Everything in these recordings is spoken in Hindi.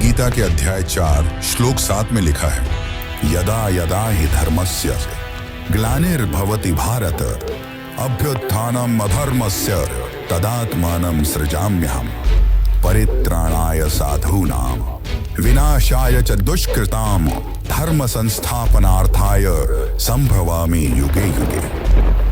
गीता के अध्याय 4 श्लोक 7 में लिखा है, यदा यदा हि धर्मस्य ग्लानिर्भवति भारत अभ्युत्थानम् अधर्मस्य तदात्मानं सृजाम्यहम् परित्राणाय साधूनां विनाशाय च दुष्कृतां धर्म संस्थापनार्थाय संभवामि युगे युगे।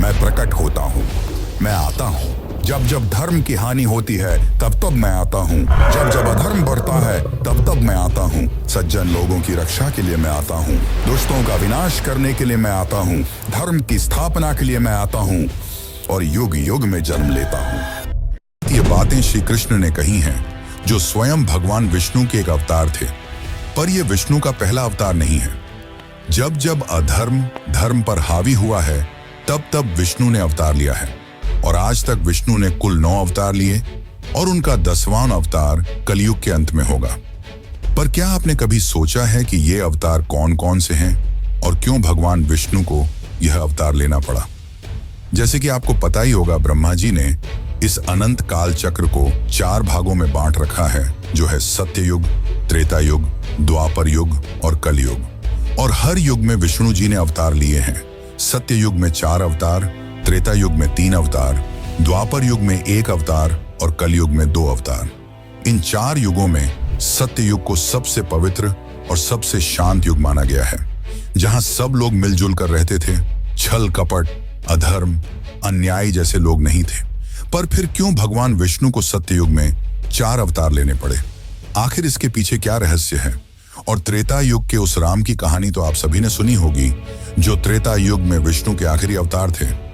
मैं प्रकट होता हूँ, मैं आता हूँ। जब जब धर्म की हानि होती है तब तब मैं आता हूँ। जब जब अधर्म बढ़ता है तब तब मैं आता हूँ। सज्जन लोगों की रक्षा के लिए मैं आता हूँ, दुष्टों का विनाश करने के लिए मैं आता हूँ, धर्म की स्थापना के लिए मैं आता हूँ और युग युग में जन्म लेता हूँ। ये बातें श्री कृष्ण ने कही हैं, जो स्वयं भगवान विष्णु के एक अवतार थे। पर यह विष्णु का पहला अवतार नहीं है। जब जब अधर्म धर्म पर हावी हुआ है तब तब विष्णु ने अवतार लिया है और आज तक विष्णु ने कुल 9 अवतार लिए और उनका 10वां अवतार कलयुग के अंत में होगा। पर क्या आपने कभी सोचा है कि ये अवतार कौन कौन से हैं और क्यों भगवान विष्णु को यह अवतार लेना पड़ा? जैसे कि आपको पता ही होगा, ब्रह्मा जी ने इस अनंत काल चक्र को 4 भागों में बांट रखा है, जो है सत्य युग, त्रेता युग, द्वापर युग और कलयुग। और हर युग में विष्णु जी ने अवतार लिए हैं। सत्य युग में 4 अवतार, त्रेता युग में 3 अवतार, द्वापर युग में 1 अवतार और कलयुग में 2 अवतार। इन 4 युगों में सत्य युग को सबसे पवित्र और सबसे शांत युग माना गया है, जहां सब लोग मिलजुल कर रहते थे। छल कपट, अधर्म, अन्याय जैसे लोग नहीं थे। पर फिर क्यों भगवान विष्णु को सत्य युग में 4 अवतार लेने पड़े? आखिर इसके पीछे क्या रहस्य है? और त्रेता युग के उस राम की कहानी तो आप सभी ने सुनी होगी, जो त्रेता युग में विष्णु के आखिरी अवतार थे।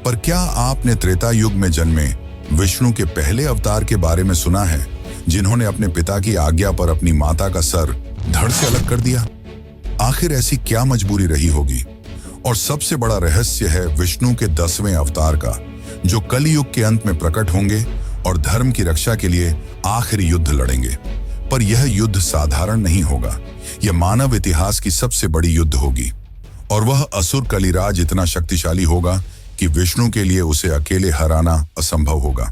पर क्या आपने त्रेता युग में जन्मे विष्णु के पहले अवतार के बारे में सुना है, जिन्होंने अपने पिता की आज्ञा पर अपनी माता का सर धड़ से अलग कर दिया? आखिर ऐसी क्या मजबूरी रही होगी? और सबसे बड़ा रहस्य है विष्णु के 10वें अवतार का, जो कलयुग के अंत में प्रकट होंगे और धर्म की रक्षा के लिए आखिरी युद्ध लड़ेंगे। पर यह युद्ध साधारण नहीं होगा, यह मानव इतिहास की सबसे बड़ी युद्ध होगी और वह असुर कलिराज इतना शक्तिशाली होगा कि विष्णु के लिए उसे अकेले हराना असंभव होगा।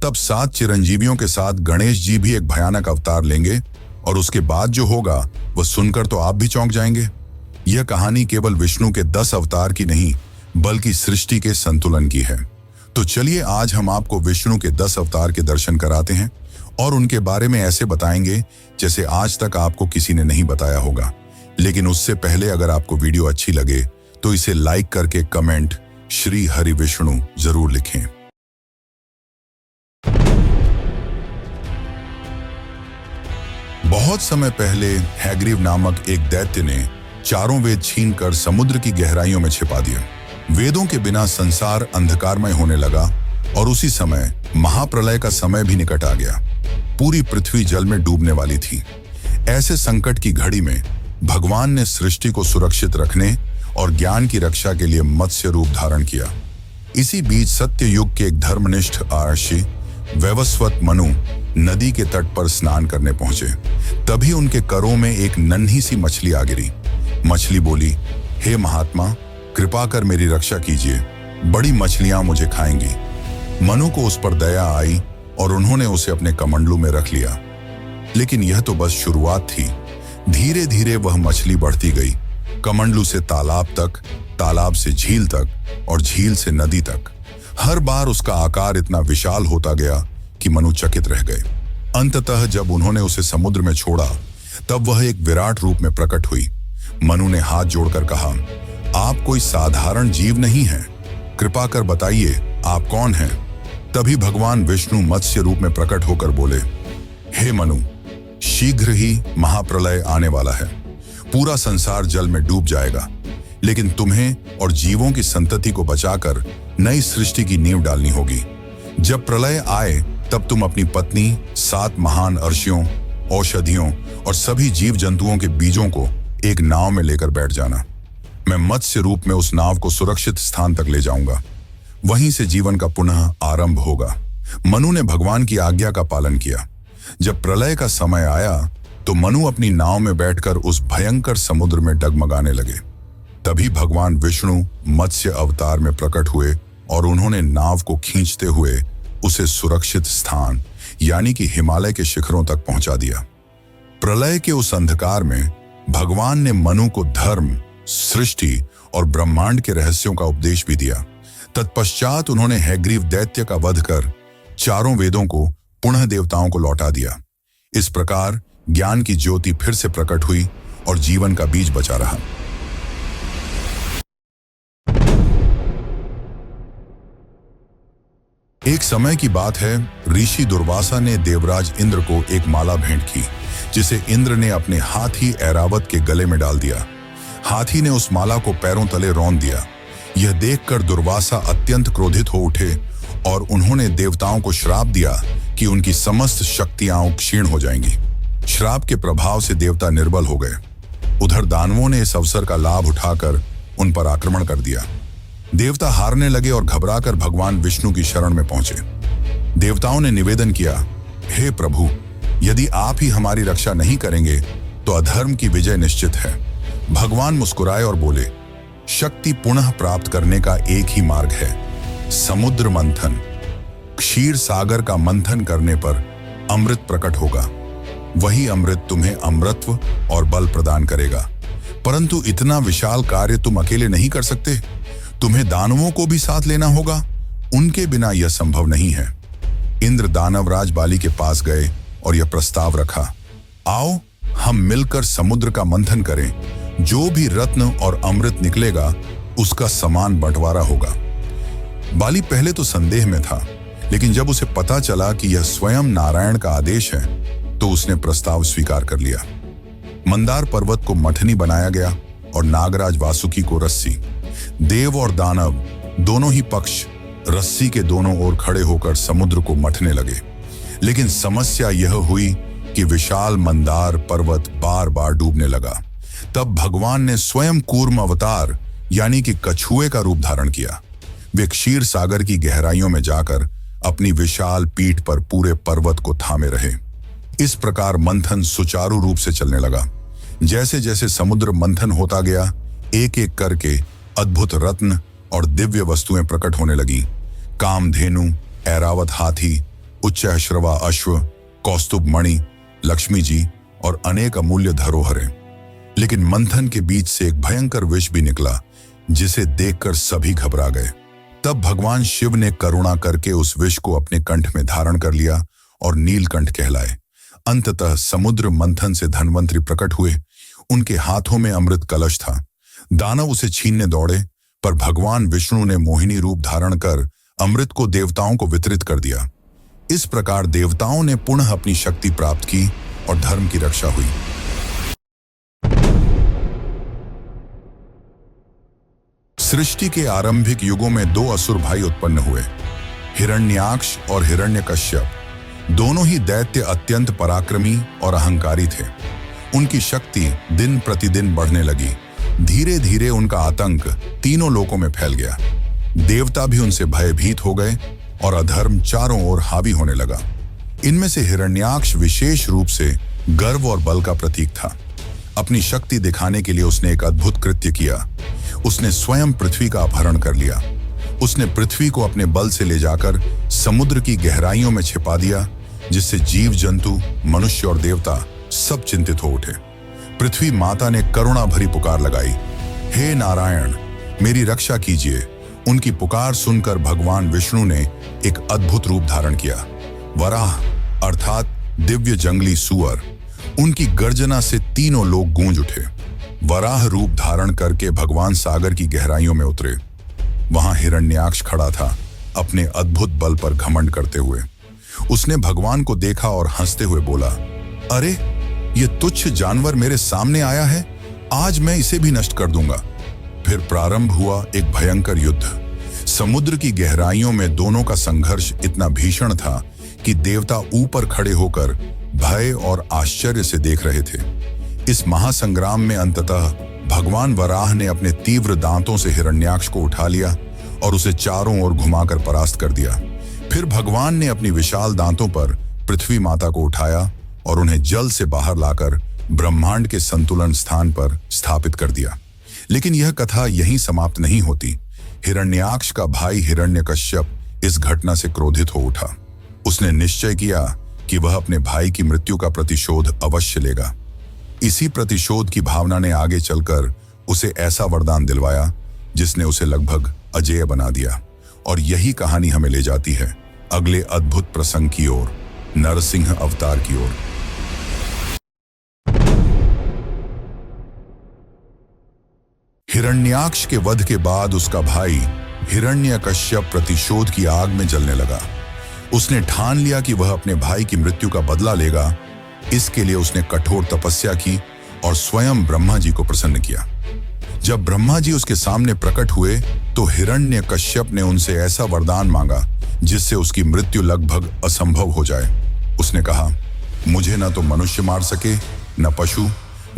तब 7 चिरंजीवियों के साथ गणेश जी भी एक भयानक अवतार लेंगे और उसके बाद जो होगा वह सुनकर तो आप भी चौंक जाएंगे। यह कहानी केवल विष्णु के 10 अवतार की नहीं, बल्कि सृष्टि के संतुलन की है। तो चलिए आज हम आपको विष्णु के 10 अवतार के दर्शन कराते हैं और उनके बारे में ऐसे बताएंगे जैसे आज तक आपको किसी ने नहीं बताया होगा। लेकिन उससे पहले अगर आपको वीडियो अच्छी लगे तो इसे लाइक करके कमेंट श्री हरि विष्णु जरूर लिखें। बहुत समय पहले हैग्रीव नामक एक दैत्य ने चारों वेद छीनकर समुद्र की गहराइयों में छिपा दिया। वेदों के बिना संसार अंधकारमय होने लगा और उसी समय महाप्रलय का समय भी निकट आ गया। पूरी पृथ्वी जल में डूबने वाली थी। ऐसे संकट की घड़ी में भगवान ने सृष्टि को सुरक्षित रखने और ज्ञान की रक्षा के लिए मत्स्य रूप धारण किया। इसी बीच सत्य युग के एक धर्मनिष्ठ आर्षि वैवस्वत मनु नदी के तट पर स्नान करने पहुंचे। तभी उनके करों में एक नन्ही सी मछली आ गिरी। मछली बोली, हे महात्मा, कृपा कर मेरी रक्षा कीजिए, बड़ी मछलियां मुझे खाएंगी। मनु को उस पर दया आई और उन्होंने उसे अपने कमंडलू में रख लिया। लेकिन यह तो बस शुरुआत थी। धीरे धीरे वह मछली बढ़ती गई, कमंडलू से तालाब तक, तालाब से झील तक और झील से नदी तक। हर बार उसका आकार इतना विशाल होता गया कि मनु चकित रह गए। अंततः जब उन्होंने उसे समुद्र में छोड़ा तब वह एक विराट रूप में प्रकट हुई। मनु ने हाथ जोड़कर कहा, आप कोई साधारण जीव नहीं हैं, कृपा कर बताइए आप कौन हैं? तभी भगवान विष्णु मत्स्य रूप में प्रकट होकर बोले, हे मनु, शीघ्र ही महाप्रलय आने वाला है। पूरा संसार जल में डूब जाएगा, लेकिन तुम्हें और जीवों की संतति को बचाकर नई सृष्टि की नींव डालनी होगी। जब प्रलय आए तब तुम अपनी पत्नी, 7 महान अर्षियों, औषधियों और सभी जीव जंतुओं के बीजों को एक नाव में लेकर बैठ जाना। मैं मत्स्य रूप में उस नाव को सुरक्षित स्थान तक ले जाऊंगा। वहीं से जीवन का पुनः आरंभ होगा। मनु ने भगवान की आज्ञा का पालन किया। जब प्रलय का समय आया तो मनु अपनी नाव में बैठकर उस भयंकर समुद्र में डगमगाने लगे। तभी भगवान विष्णु मत्स्य अवतार में प्रकट हुए और उन्होंने नाव को खींचते हुए उसे सुरक्षित स्थान यानी कि हिमालय के शिखरों तक पहुंचा दिया। प्रलय के उस अंधकार में भगवान ने मनु को धर्म, सृष्टि और ब्रह्मांड के रहस्यों का उपदेश भी दिया। तत्पश्चात उन्होंने हैग्रीव दैत्य का वध कर चारों वेदों को पुनः देवताओं को लौटा दिया। इस प्रकार ज्ञान की ज्योति फिर से प्रकट हुई और जीवन का बीज बचा रहा। एक समय की बात है, ऋषि दुर्वासा ने देवराज इंद्र को एक माला भेंट की, जिसे इंद्र ने अपने हाथी ऐरावत के गले में डाल दिया। हाथी ने उस माला को पैरों तले रौंद दिया। यह देखकर दुर्वासा अत्यंत क्रोधित हो उठे और उन्होंने देवताओं को श्राप दिया कि उनकी समस्त शक्तियां क्षीण हो जाएंगी। श्राप के प्रभाव से देवता निर्बल हो गए। उधर दानवों ने इस अवसर का लाभ उठाकर उन पर आक्रमण कर दिया। देवता हारने लगे और घबराकर भगवान विष्णु की शरण में पहुंचे। देवताओं ने निवेदन किया, हे प्रभु, यदि आप ही हमारी रक्षा नहीं करेंगे तो अधर्म की विजय निश्चित है। भगवान मुस्कुराए और बोले, शक्ति पुनः प्राप्त करने का एक ही मार्ग है, समुद्र मंथन। क्षीर सागर का मंथन करने पर अमृत प्रकट होगा। वही अमृत तुम्हें अमरत्व और बल प्रदान करेगा। परंतु इतना विशाल कार्य तुम अकेले नहीं कर सकते, तुम्हें दानवों को भी साथ लेना होगा। उनके बिना यह संभव नहीं है। इंद्र दानवराज बाली के पास गए और यह प्रस्ताव रखा, आओ हम मिलकर समुद्र का मंथन करें। जो भी रत्न और अमृत निकलेगा उसका समान बंटवारा होगा। बाली पहले तो संदेह में था, लेकिन जब उसे पता चला कि यह स्वयं नारायण का आदेश है तो उसने प्रस्ताव स्वीकार कर लिया। मंदार पर्वत को मथनी बनाया गया और नागराज वासुकी को रस्सी। देव और दानव दोनों ही पक्ष रस्सी के दोनों ओर खड़े होकर समुद्र को मथने लगे। लेकिन समस्या यह हुई कि विशाल मंदार पर्वत बार बार डूबने लगा। तब भगवान ने स्वयं कूर्म अवतार यानी कि कछुए का रूप धारण किया। वे क्षीर सागर की गहराइयों में जाकर अपनी विशाल पीठ पर पूरे पर्वत को थामे रहे। इस प्रकार मंथन सुचारू रूप से चलने लगा। जैसे जैसे समुद्र मंथन होता गया, एक एक करके अद्भुत रत्न और दिव्य वस्तुएं प्रकट होने लगी। कामधेनु, ऐरावत हाथी, उच्चैःश्रवा अश्व, कौस्तुभ मणि, लक्ष्मी जी और अनेक अमूल्य धरोहरें। लेकिन मंथन के बीच से एक भयंकर विष भी निकला, जिसे देखकर सभी घबरा गए। तब भगवान शिव ने करुणा करके उस विष को अपने कंठ में धारण कर लिया और नीलकंठ कहलाए। अंततः समुद्र मंथन से धन्वंतरी प्रकट हुए। उनके हाथों में अमृत कलश था। दानव उसे छीनने दौड़े, पर भगवान विष्णु ने मोहिनी रूप धारण कर अमृत को देवताओं को वितरित कर दिया। इस प्रकार देवताओं ने पुनः अपनी शक्ति प्राप्त की और धर्म की रक्षा हुई। सृष्टि के आरंभिक युगों में दो असुर भाई उत्पन्न हुए, हिरण्याक्ष और हिरण्यकश्यप। दोनों ही दैत्य अत्यंत पराक्रमी और अहंकारी थे। उनकी शक्ति दिन प्रतिदिन बढ़ने लगी। धीरे धीरे उनका आतंक तीनों लोकों में फैल गया। देवता भी उनसे भयभीत हो गए और अधर्म चारों ओर हावी होने लगा। इनमें से हिरण्याक्ष विशेष रूप से गर्व और बल का प्रतीक था। अपनी शक्ति दिखाने के लिए उसने एक अद्भुत कृत्य किया। उसने स्वयं पृथ्वी का अपहरण कर लिया। उसने पृथ्वी को अपने बल से ले जाकर समुद्र की गहराइयों में छिपा दिया, जिससे जीव जंतु, मनुष्य और देवता सब चिंतित हो उठे। पृथ्वी माता ने करुणा भरी पुकार लगाई, हे नारायण, मेरी रक्षा कीजिए। उनकी पुकार सुनकर भगवान विष्णु ने एक अद्भुत रूप धारण किया। वराह अर्थात दिव्य जंगली सुअर। उनकी गर्जना से तीनों लोग गूंज उठे। वराह रूप धारण करके भगवान सागर की गहराइयों में उतरे। वहां हिरण्याक्ष खड़ा था, अपने अद्भुत बल पर घमंड करते हुए। उसने भगवान को देखा और हंसते हुए बोला, अरे ये तुच्छ जानवर मेरे सामने आया है, आज मैं इसे भी नष्ट कर दूंगा। फिर प्रारंभ हुआ एक भयंकर युद्ध। समुद्र की गहराइयों में दोनों का संघर्ष इतना भीषण था कि देवता ऊपर खड़े होकर भय और आश्चर्य से देख रहे थे। इस महासंग्राम में अंततः भगवान वराह ने अपने तीव्र दांतों से हिरण्याक्ष को उठा लिया और उसे चारों ओर घुमाकर परास्त कर दिया। फिर भगवान ने अपनी विशाल दांतों पर पृथ्वी माता को उठाया और उन्हें जल से बाहर लाकर ब्रह्मांड के संतुलन स्थान पर स्थापित कर दिया। लेकिन यह कथा यहीं समाप्त नहीं होती। हिरण्याक्ष का भाई हिरण्यकश्यप इस घटना से क्रोधित हो उठा। उसने निश्चय किया कि वह अपने भाई की मृत्यु का प्रतिशोध अवश्य लेगा। इसी प्रतिशोध की भावना ने आगे चलकर उसे ऐसा वरदान दिलवाया जिसने उसे लगभग अजेय बना दिया। और यही कहानी हमें ले जाती है अगले अद्भुत प्रसंग की ओर, नरसिंह अवतार की ओर। हिरण्याक्ष के वध के बाद उसका भाई हिरण्यकश्यप प्रतिशोध की आग में जलने लगा। उसने ठान लिया कि वह अपने भाई की मृत्यु का बदला लेगा। इसके लिए उसने कठोर तपस्या की और स्वयं ब्रह्मा जी को प्रसन्न किया। जब ब्रह्मा जी उसके सामने प्रकट हुए तो हिरण्यकश्यप ने उनसे ऐसा वरदान मांगा जिससे उसकी मृत्यु लगभग असंभव हो जाए। उसने कहा, मुझे न तो मनुष्य मार सके, न पशु,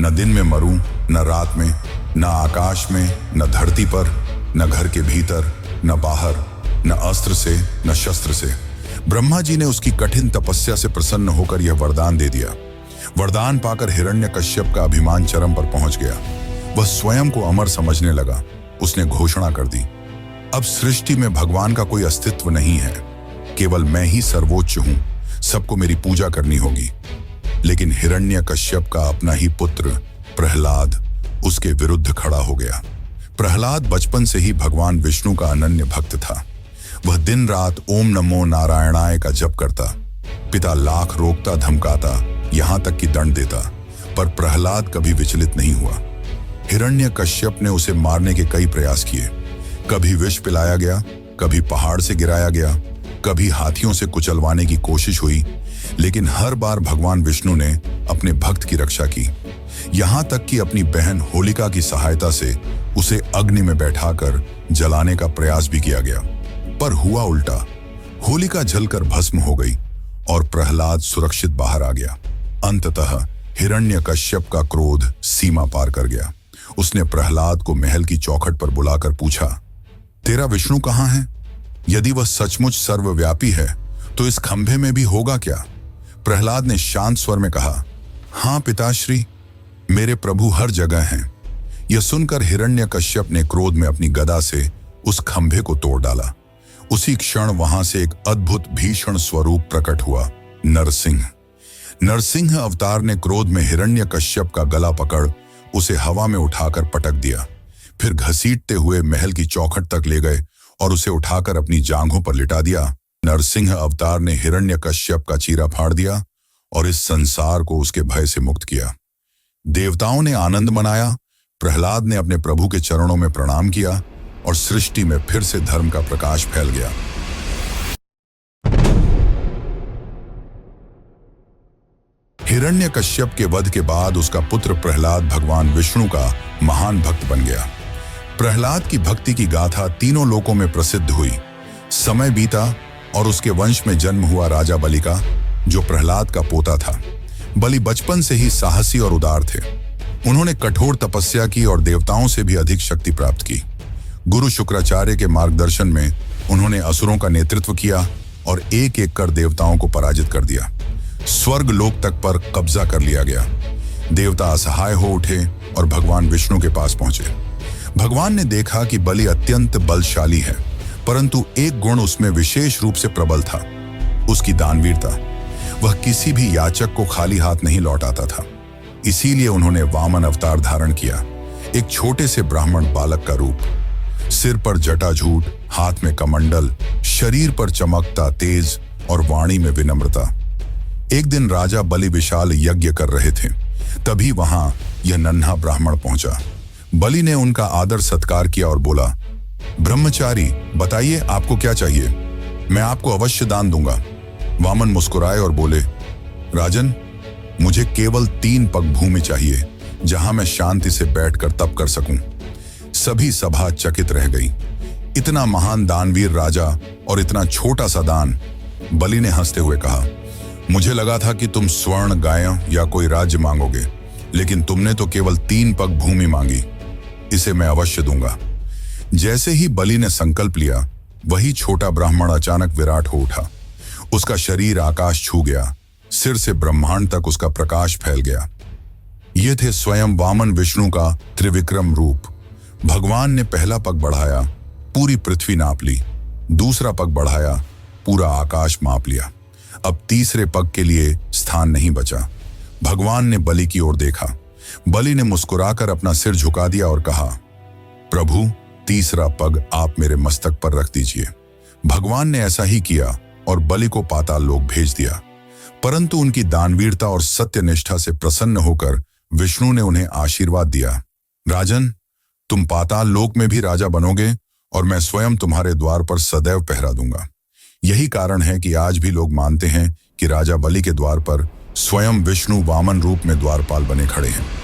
न दिन में मरूं, न रात में, न आकाश में, न धरती पर, न घर के भीतर, न बाहर, न अस्त्र से, न शस्त्र से। ब्रह्मा जी ने उसकी कठिन तपस्या से प्रसन्न होकर यह वरदान दे दिया। वरदान पाकर हिरण्यकश्यप का अभिमान चरम पर पहुंच गया। वह स्वयं को अमर समझने लगा। उसने घोषणा कर दी, अब सृष्टि में भगवान का कोई अस्तित्व नहीं है, केवल मैं ही सर्वोच्च हूं, सबको मेरी पूजा करनी होगी। लेकिन हिरण्यकश्यप का अपना ही पुत्र प्रहलाद उसके विरुद्ध खड़ा हो गया। प्रहलाद बचपन से ही भगवान विष्णु का अनन्य भक्त था। वह दिन रात ओम नमो नारायणाय का जप करता। पिता लाख रोकता धमकाता, यहां तक कि दंड देता, पर प्रहलाद कभी विचलित नहीं हुआ। हिरण्यकश्यप ने उसे मारने के कई प्रयास किए। कभी विष पिलाया गया, कभी पहाड़ से गिराया गया, कभी हाथियों से कुचलवाने की कोशिश हुई, लेकिन हर बार भगवान विष्णु ने अपने भक्त की रक्षा की। यहां तक कि अपनी बहन होलिका की सहायता से उसे अग्नि में बैठाकर जलाने का प्रयास भी किया गया, पर हुआ उल्टा। होलिका जलकर भस्म हो गई और प्रहलाद सुरक्षित बाहर आ गया। अंततः हिरण्यकश्यप का क्रोध सीमा पार कर गया। उसने प्रहलाद को महल की चौखट पर बुलाकर पूछा, तेरा विष्णु कहाँ है? यदि वह सचमुच सर्वव्यापी है तो इस खंभे में भी होगा क्या? प्रहलाद ने शांत स्वर में कहा, हाँ पिताश्री, मेरे प्रभु हर जगह हैं। यह सुनकर हिरण्यकश्यप ने क्रोध में अपनी गदा से उस खंभे को तोड़ डाला। उसी क्षण वहां से एक अद्भुत भीषण स्वरूप प्रकट हुआ, नरसिंह। नरसिंह अवतार ने क्रोध में हिरण्यकश्यप का गला पकड़ उसे हवा में उठाकर पटक दिया। फिर घसीटते हुए महल की चौखट तक ले गए और उसे उठाकर अपनी जांघों पर लिटा दिया। नरसिंह अवतार ने हिरण्यकश्यप का चीरा फाड़ दिया और इस संसार को उसके भय से मुक्त किया। देवताओं ने आनंद मनाया। प्रहलाद ने अपने प्रभु के चरणों में प्रणाम किया और सृष्टि में फिर से धर्म का प्रकाश फैल गया। हिरण्यकश्यप के वध के बाद उसका पुत्र प्रहलाद भगवान विष्णु का महान भक्त बन गया। प्रहलाद की भक्ति की गाथा तीनों लोकों में प्रसिद्ध हुई। समय बीता और उसके वंश में जन्म हुआ राजा बलि का, जो प्रहलाद का पोता था। बलि बचपन से ही साहसी और उदार थे। उन्होंने कठोर तपस्या की और देवताओं से भी अधिक शक्ति प्राप्त की। गुरु शुक्राचार्य के मार्गदर्शन में उन्होंने असुरों का नेतृत्व किया और एक एक कर देवताओं को पराजित कर दिया। स्वर्ग लोक तक पर कब्जा कर लिया गया। देवता असहाय हो उठे और भगवान विष्णु के पास पहुंचे। भगवान ने देखा कि बलि अत्यंत बलशाली है, परंतु एक गुण उसमें विशेष रूप से प्रबल था, उसकी दानवीरता। वह किसी भी याचक को खाली हाथ नहीं लौटाता था। इसीलिए उन्होंने वामन अवतार धारण किया, एक छोटे से ब्राह्मण बालक का रूप। सिर पर जटाजूट, हाथ में कमंडल, शरीर पर चमकता तेज और वाणी में विनम्रता। एक दिन राजा बलि विशाल यज्ञ कर रहे थे, तभी वहां यह नन्हा ब्राह्मण पहुंचा। बलि ने उनका आदर सत्कार किया और बोला, ब्रह्मचारी, बताइए आपको क्या चाहिए, मैं आपको अवश्य दान दूंगा। वामन मुस्कुराए और बोले, राजन, मुझे केवल 3 पग भूमि चाहिए, जहां मैं शांति से बैठकर तप कर सकूं। सभी सभा चकित रह गई। इतना महान दानवीर राजा और इतना छोटा सा दान। बलि ने हंसते हुए कहा, मुझे लगा था कि तुम स्वर्ण, गाय या कोई राज्य मांगोगे, लेकिन तुमने तो केवल 3 पग भूमि मांगी। इसे मैं अवश्य दूंगा। जैसे ही बलि ने संकल्प लिया, वही छोटा ब्राह्मण अचानक विराट हो उठा। उसका शरीर आकाश छू गया, सिर से ब्रह्मांड तक उसका प्रकाश फैल गया। ये थे स्वयं वामन विष्णु का त्रिविक्रम रूप। भगवान ने पहला पग बढ़ाया, पूरी पृथ्वी नाप ली। दूसरा पग बढ़ाया, पूरा आकाश माप लिया। अब तीसरे पग के लिए स्थान नहीं बचा। भगवान ने बलि की ओर देखा। बलि ने मुस्कुराकर अपना सिर झुका दिया और कहा, प्रभु, तीसरा पग आप मेरे मस्तक पर रख दीजिए। भगवान ने ऐसा ही किया और बलि को पाताल लोक भेज दिया। परंतु उनकी दानवीरता और सत्यनिष्ठा से प्रसन्न होकर विष्णु ने उन्हें आशीर्वाद दिया, राजन, तुम पाताल लोक में भी राजा बनोगे और मैं स्वयं तुम्हारे द्वार पर सदैव पहरा दूंगा। यही कारण है कि आज भी लोग मानते हैं कि राजा बलि के द्वार पर स्वयं विष्णु वामन रूप में द्वारपाल बने खड़े हैं।